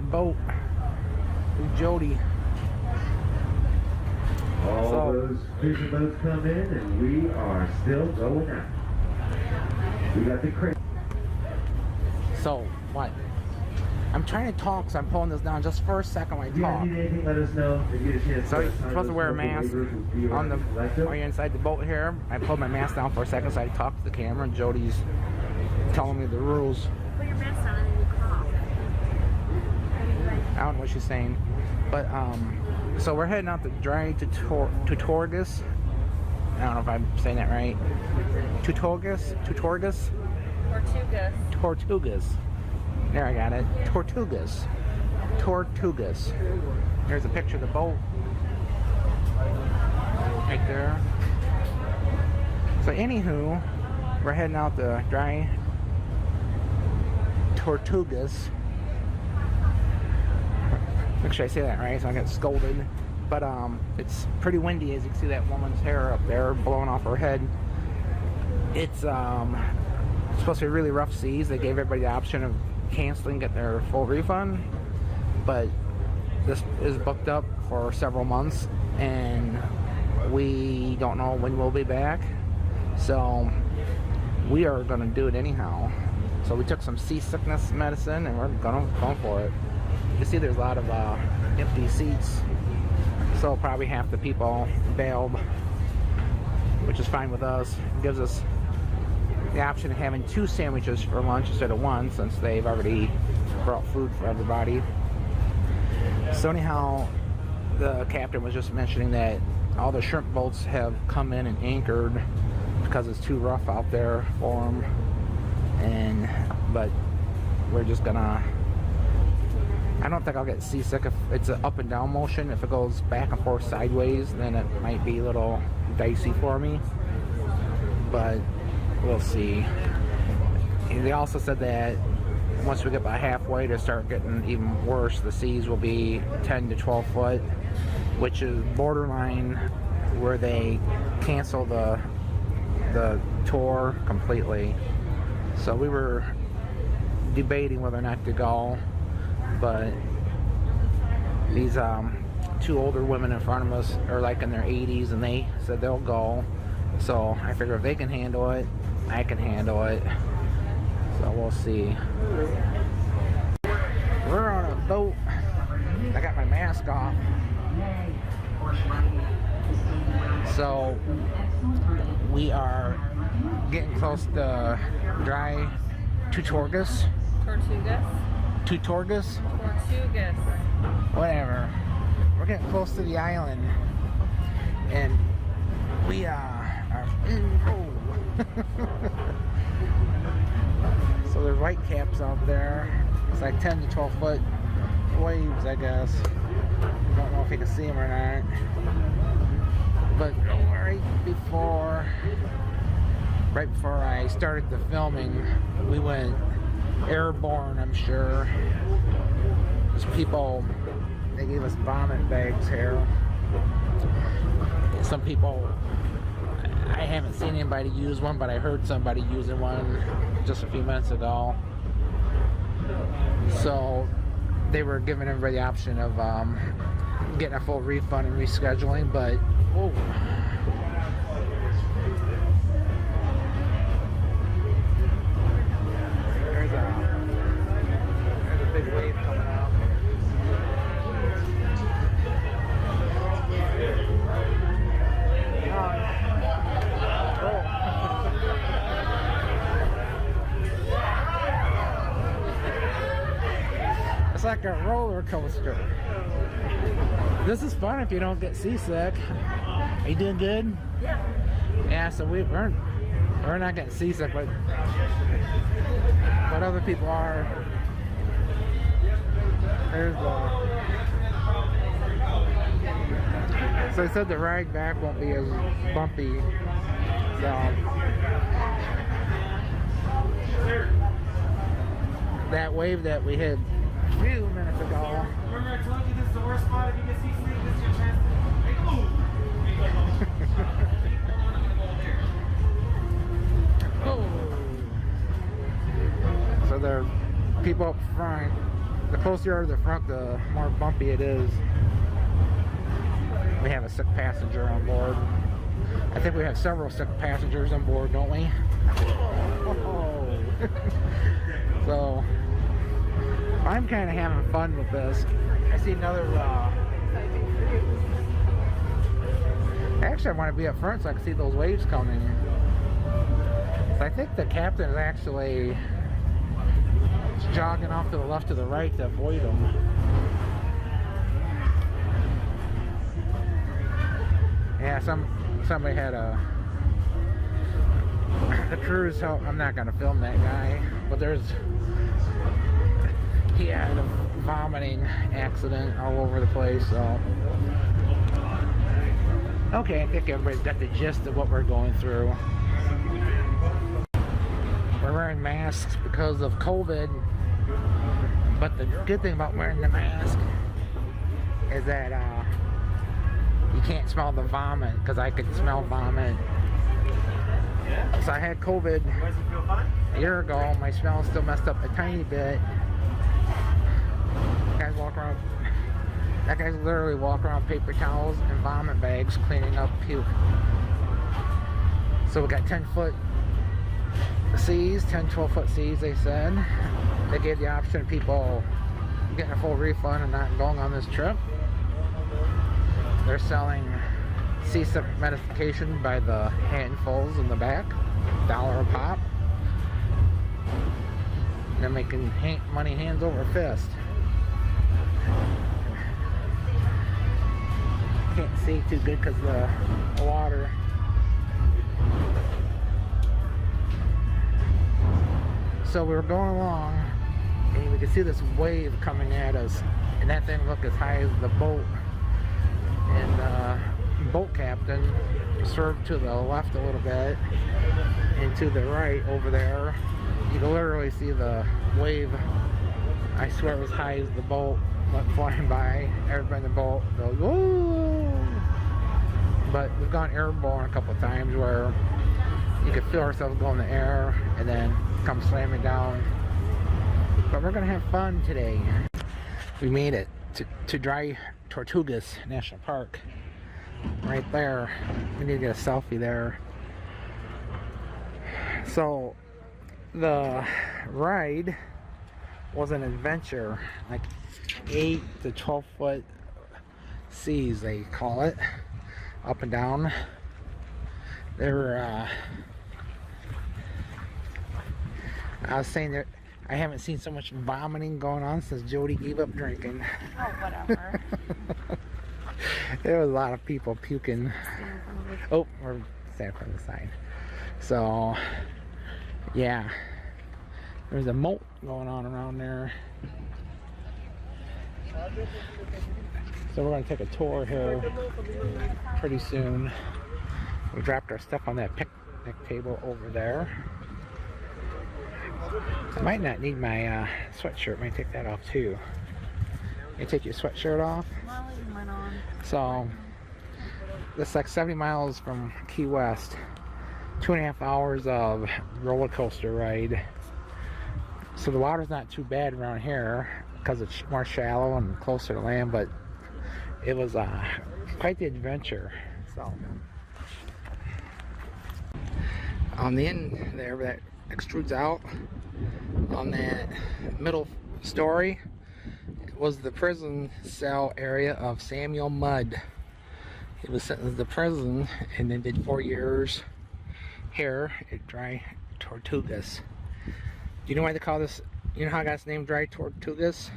boat with Jody. All those fishing boats come in and we are still going out. We got the crate. So, what? I'm trying to talk, so I'm pulling this down just for a second when I talk. If you need anything, let us know. If you get a chance, So you're supposed to wear a mask on the while you're inside the boat here. I pulled my mask down for a second so I talk to the camera, and Jody's telling me the rules. Put your mask on and then you cough. I don't know what she's saying, but so we're heading out to Dry Tortugas. I don't know if I'm saying that right. Tortugas. There, I got it. Tortugas. There's a picture of the boat right there. So anywho, we're heading out to Dry Tortugas. Make sure I say that right so I don't get scolded. But it's pretty windy, as you can see that woman's hair up there blowing off her head. It's supposed to be really rough seas. They gave everybody the option of canceling, get their full refund, but this is booked up for several months and we don't know when we'll be back, so we are going to do it anyhow. So we took some seasickness medicine and we're going for it. You see there's a lot of empty seats, so probably half the people bailed, which is fine with us. It gives us the option of having 2 sandwiches for lunch instead of 1, since they've already brought food for everybody. So anyhow, the captain was just mentioning that all the shrimp boats have come in and anchored because it's too rough out there for them, but we're just gonna, I don't think I'll get seasick if it's an up and down motion. If it goes back and forth sideways, then it might be a little dicey for me, but we'll see. They also said that once we get about halfway to start getting even worse, the seas will be 10 to 12 foot, which is borderline where they cancel the tour completely. So we were debating whether or not to go, but these 2 older women in front of us are like in their 80s and they said they'll go. So I figure if they can handle it, I can handle it. So we'll see. We're on a boat. I got my mask off. So we are getting close to Dry Tortugas. Whatever. We're getting close to the island. And we are so there's white caps out there. It's like 10 to 12 foot waves, I guess. Don't know if you can see them or not. But right before I started the filming, we went airborne, I'm sure. There's people, they gave us vomit bags here. Some people, I haven't seen anybody use one, but I heard somebody using one just a few minutes ago. So they were giving everybody the option of getting a full refund and rescheduling, but whoa. There's a big wave coming out. It's like a roller coaster. This is fun if you don't get seasick. Are you doing good? Yeah. Yeah, so we're not getting seasick, but other people are. There's so I said the ride back won't be as bumpy. So that wave that we hit a few minutes ago. Remember I told you this is the worst spot if you get seasick, this is your chance to So there are people up front the closer you are to the front, the more bumpy it is. We have a sick passenger on board. I think we have several sick passengers on board, don't we? Oh. So I'm kind of having fun with this. I see another actually I want to be up front so I can see those waves coming. So I think the captain is actually jogging off to the left to the right to avoid them. Yeah, somebody had the cruise. I'm not gonna film that guy, but he had a vomiting accident all over the place. So okay, I think everybody's got the gist of what we're going through. We're wearing masks because of COVID, but the good thing about wearing the mask is that you can't smell the vomit, because I could smell vomit. So I had COVID a year ago. My smell still messed up a tiny bit. That guy's literally walking around with paper towels and vomit bags cleaning up puke. So we got 10-foot seas, 10-12-foot seas, they said. They gave the option of people getting a full refund and not going on this trip. They're selling seasick medication by the handfuls in the back, $1 a pop. They're making money hands over fist. Can't see too good because of the water. So we were going along and we could see this wave coming at us, and that thing looked as high as the boat. And the boat captain swerved to the left a little bit and to the right over there. You can literally see the wave. I swear it was high as the boat went flying by. Everybody in the boat goes, whoa! But we've gone airborne a couple of times where you could feel ourselves go in the air and then come slamming down. But we're gonna have fun today. We made it to Dry Tortugas National Park. Right there. We need to get a selfie there. So the ride was an adventure, like 8 to 12-foot seas, they call it, up and down. They're I was saying that I haven't seen so much vomiting going on since Jody gave up drinking. Oh, whatever. There was a lot of people puking. Oh, we're standing from the side. So yeah, there's a moat going on around there. So we're going to take a tour here pretty soon. We dropped our stuff on that picnic table over there. I might not need my sweatshirt. Might take that off too. You take your sweatshirt off. Well, you went on. So this is like 70 miles from Key West. 2.5 hours of roller coaster ride. So the water's not too bad around here because it's more shallow and closer to land, but it was quite the adventure. So on the end there, that extrudes out on that middle story, was the prison cell area of Samualmudd. He was sentenced to prison and then did 4 years here at Dry Tortugas. Do you know why they call this? You know how I got its name, Dry Tortugas?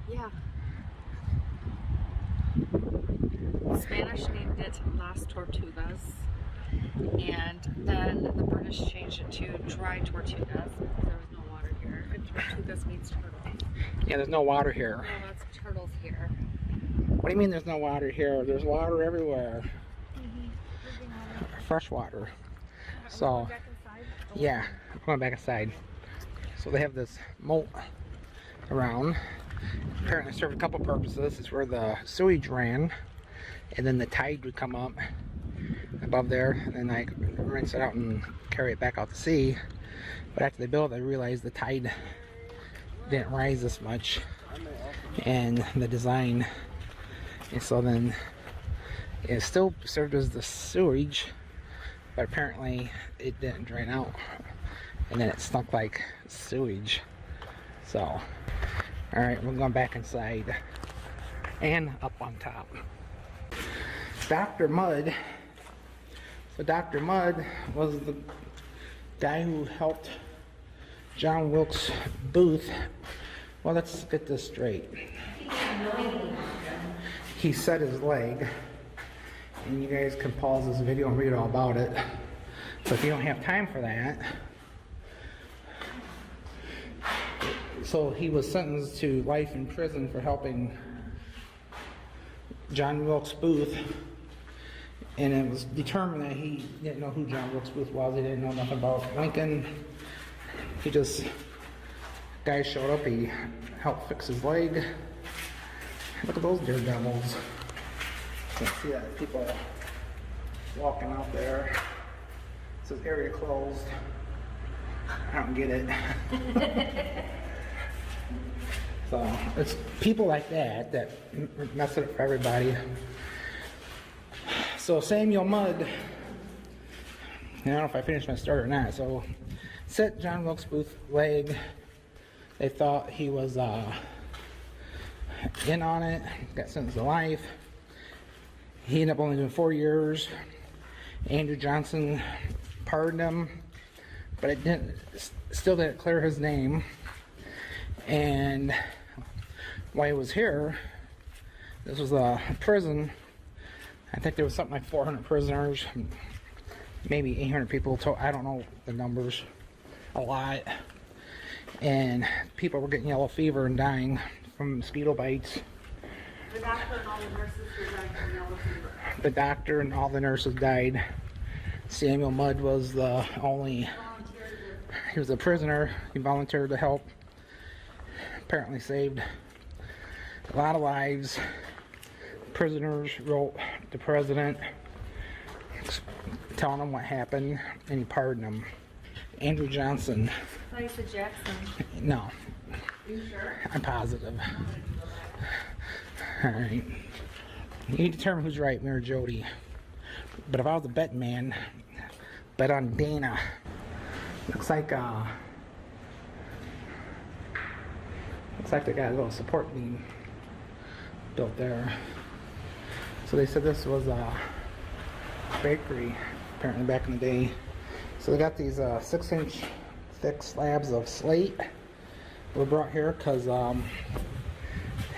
Yeah. Spanish named it Las Tortugas, and then the British changed it to Dry Tortugas because there was no water here. And Tortugas means turtle. Yeah, there's no water here. There are lots of turtles here. What do you mean there's no water here? There's water everywhere. Fresh water. So, yeah, I'm going back inside. So they have this moat around. Apparently served a couple purposes. It's where the sewage ran, and then the tide would come up above there, and then I rinse it out and carry it back out to sea. But after they built it, they realized the tide didn't rise this much. and the design. And so then it still served as the sewage, but apparently it didn't drain out, and then it stunk like sewage. So, all right, we're going back inside and up on top. Dr. Mudd. So Dr. Mudd was the guy who helped John Wilkes Booth. Well, let's get this straight. He set his leg, and you guys can pause this video and read all about it. But if you don't have time for that, so he was sentenced to life in prison for helping John Wilkes Booth, and it was determined that he didn't know who John Wilkes Booth was. He didn't know nothing about Lincoln. He just, guy showed up, he helped fix his leg. Look at those daredevils. You can see that people walking out there. It says area closed. I don't get it. So it's people like that that mess it up for everybody. So samualmudd, I don't know if I finished my story or not. So set John Wilkes Booth's leg. They thought he was in on it, got sentenced to life. He ended up only doing 4 years. Andrew Johnson pardoned him, but it still didn't clear his name. And while he was here, this was a prison. I think there was something like 400 prisoners, maybe 800 people. I don't know the numbers, a lot. And people were getting yellow fever and dying from mosquito bites. The doctor and all the nurses were dying from yellow fever. The doctor and all the nurses died. samualmudd was the only, he was a prisoner. He volunteered to help. Apparently saved a lot of lives. Prisoners wrote the president telling him what happened, and he pardoned him. Andrew Johnson. I thought you said Jackson. No. You sure? I'm positive. Alright. You determine who's right, me or Jody. But if I was a betting man, bet on Dana. Looks like they got a little support beam built there. So they said this was a bakery, apparently back in the day. So they got these 6-inch thick slabs of slate were brought here because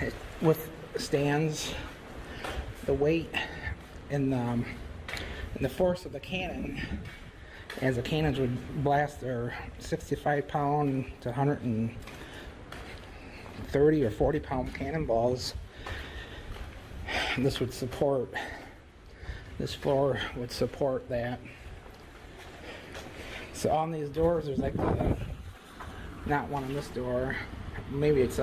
it withstands the weight and the force of the cannon, as the cannons would blast their 65-pound to 130 or 40-pound cannonballs. This would support, this floor would support that. So on these doors, there's like not one on this door. Maybe it's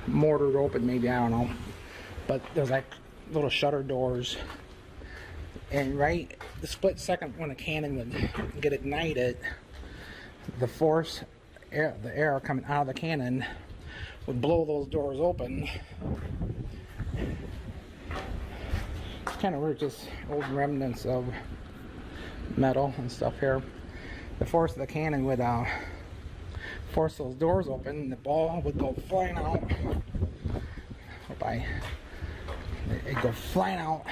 mortared open, maybe, I don't know. But there's like little shutter doors. And right the split second when the cannon would get ignited, the force, the air coming out of the cannon would blow those doors open. It's kind of weird, just old remnants of metal and stuff here. The force of the cannon would force those doors open. The ball would go flying out. It'd go flying out,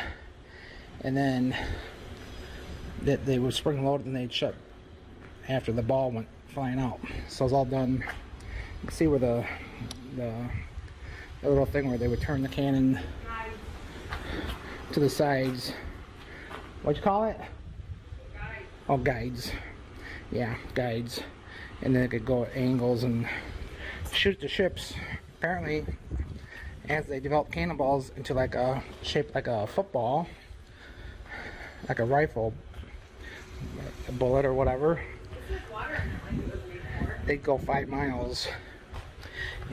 and then they would spring load and they'd shut after the ball went flying out. So it's all done. You can see where the little thing where they would turn the cannon to the sides. What'd you call it? Guides. Oh, guides. Yeah, guides. And then it could go at angles and shoot the ships. Apparently, as they developed cannonballs into like a shape like a football, like a rifle, a bullet or whatever, they'd go 5 miles.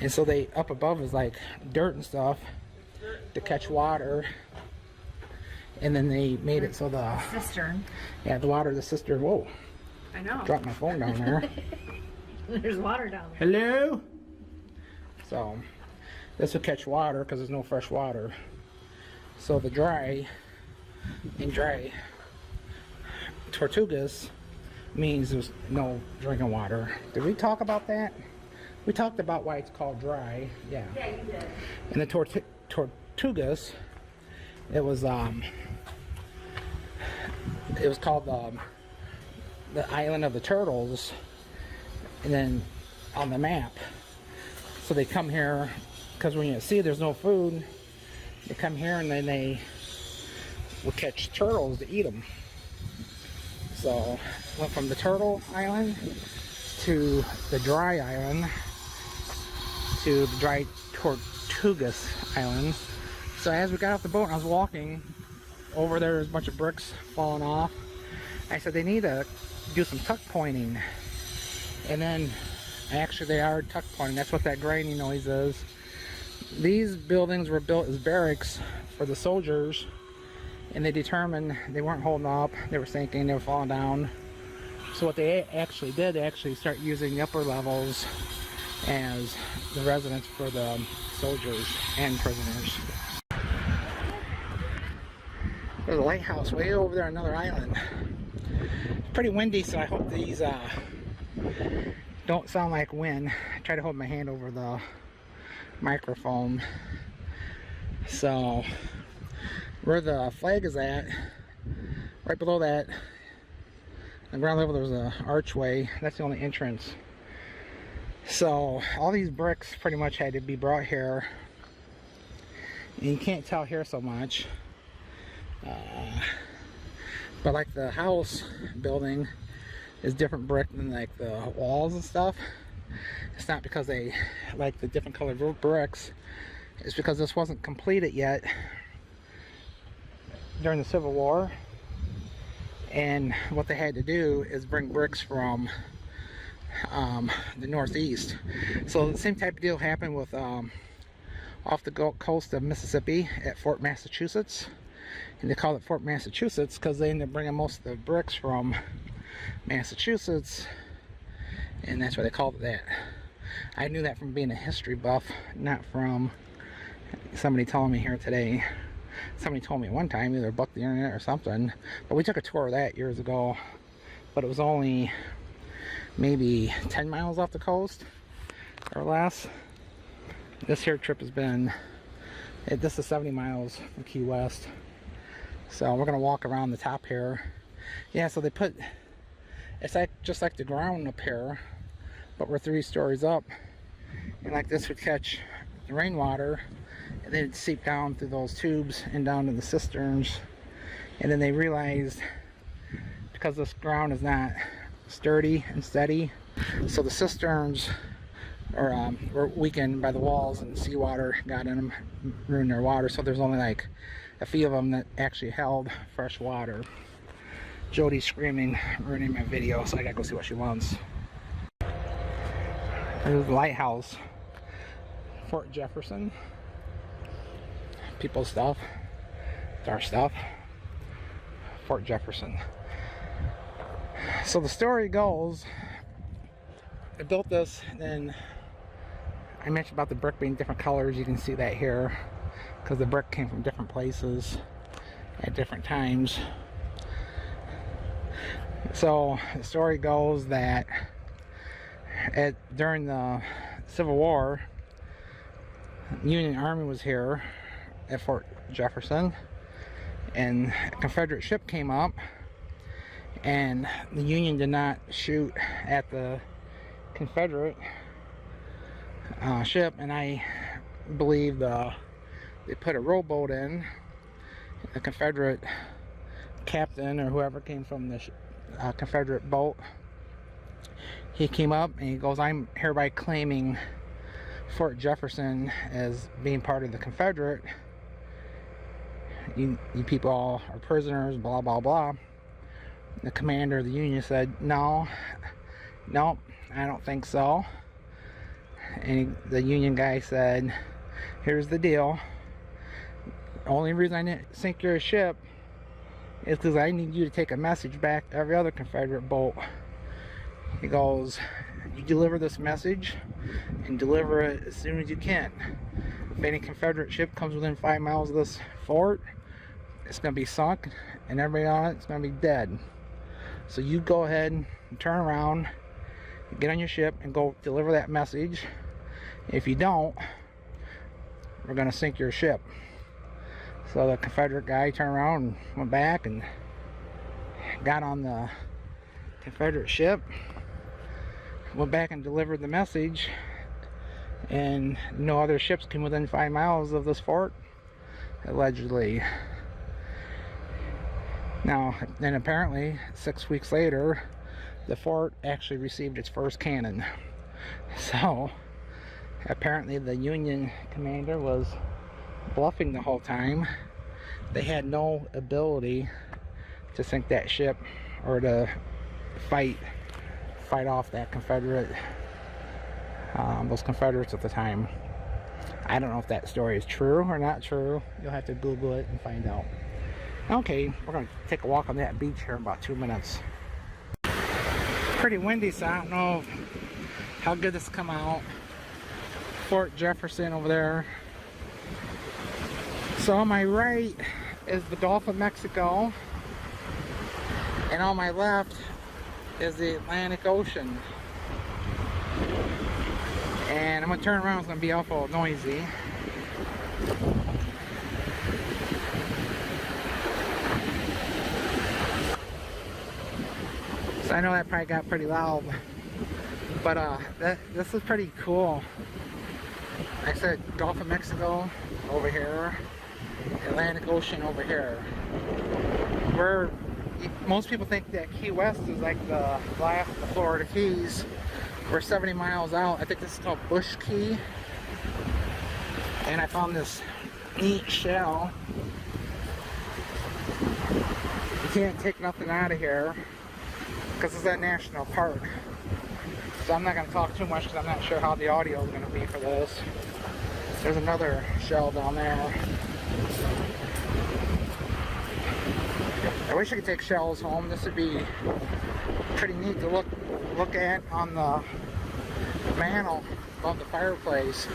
And so they, up above is like dirt and stuff to catch water. And then they made it so the Cistern. Yeah, the water, the cistern. Whoa. I know. Dropped my phone down there. There's water down there. Hello? So, this would catch water because there's no fresh water. So the dry Tortugas means there's no drinking water. Did we talk about that? We talked about why it's called dry. Yeah. Yeah, you did. And the Tortugas, it was called the island of the turtles, and then on the map. So they come here because when you see there's no food, they come here and then they will catch turtles to eat them. So went from the turtle island to the dry island to the Dry Tortugas island. So as we got off the boat and I was walking over there, there's a bunch of bricks falling off. I said they need to do some tuck pointing, and then actually they are tuck pointing. That's what that grinding noise is. These buildings were built as barracks for the soldiers, and they determined they weren't holding up, they were sinking, they were falling down. So what they actually did, they actually start using the upper levels as the residence for the soldiers and prisoners. There's a lighthouse way over there on another island. It's pretty windy, so I hope these don't sound like wind. I try to hold my hand over the microphone. So where the flag is at, right below that, on ground level, there's an archway. That's the only entrance. So all these bricks pretty much had to be brought here, and you can't tell here so much, but like the house building is different brick than like the walls and stuff. It's not because they like the different colored bricks, it's because this wasn't completed yet during the Civil War, and what they had to do is bring bricks from the northeast. So the same type of deal happened with off the Gulf Coast of Mississippi at Fort Massachusetts, and they call it Fort Massachusetts because they ended up bringing most of the bricks from Massachusetts, and that's why they called it that. I knew that from being a history buff, not from somebody telling me here today. Somebody told me one time, either booked the internet or something, but we took a tour of that years ago, but it was only maybe 10 miles off the coast or less. This here trip has been, this is 70 miles from Key West. So we're gonna walk around the top here. Yeah, so they put, it's like just like the ground up here, but we're 3 stories up, and like this would catch the rainwater, and then it'd seep down through those tubes and down to the cisterns. And then they realized, because this ground is not sturdy and steady, so the cisterns were weakened by the walls, and seawater got in them, ruined their water. So there's only like a few of them that actually held fresh water. Jody's screaming, ruining my video, so I gotta go see what she wants. There's the lighthouse, Fort Jefferson. People's stuff, it's our stuff. Fort Jefferson. So the story goes, I built this, and then I mentioned about the brick being different colors. You can see that here, because the brick came from different places at different times. So the story goes that during the Civil War, the Union Army was here at Fort Jefferson, and a Confederate ship came up, and the Union did not shoot at the Confederate ship, and I believe they put a rowboat in. The Confederate captain or whoever came from the Confederate boat, he came up and he goes, "I'm hereby claiming Fort Jefferson as being part of the Confederate. You people all are prisoners, blah blah blah." The commander of the Union said, no, I don't think so. And the Union guy said, "Here's the deal. The only reason I didn't sink your ship is because I need you to take a message back to every other Confederate boat." He goes, "You deliver this message and deliver it as soon as you can. if any Confederate ship comes within 5 miles of this fort, it's going to be sunk, and everybody on it's going to be dead. So you go ahead and turn around, get on your ship, and go deliver that message. If you don't, we're going to sink your ship. So the Confederate guy turned around and went back and got on the Confederate ship, went back and delivered the message, and no other ships came within 5 miles of this fort, allegedly. Now, then apparently 6 weeks later, the fort actually received its first cannon. So apparently the Union commander was bluffing the whole time. They had no ability to sink that ship or to fight off that Confederate, those Confederates at the time. I don't know if that story is true or not true. You'll have to Google it and find out. Okay, we're going to take a walk on that beach here in about 2 minutes. It's pretty windy, so I don't know how good this come out. Fort Jefferson over there. So on my right is the Gulf of Mexico, and on my left is the Atlantic Ocean. And I'm going to turn around, it's going to be awful noisy. So I know that probably got pretty loud, but this is pretty cool. Like I said, Gulf of Mexico over here, Atlantic Ocean over here. Most people think that Key West is like the last of the Florida Keys. We're 70 miles out. I think this is called Bush Key. And I found this neat shell. You can't take nothing out of here because it's a national park. So I'm not going to talk too much because I'm not sure how the audio is going to be for this. There's another shell down there. I wish I could take shells home. This would be pretty neat to look at on the mantle above the fireplace.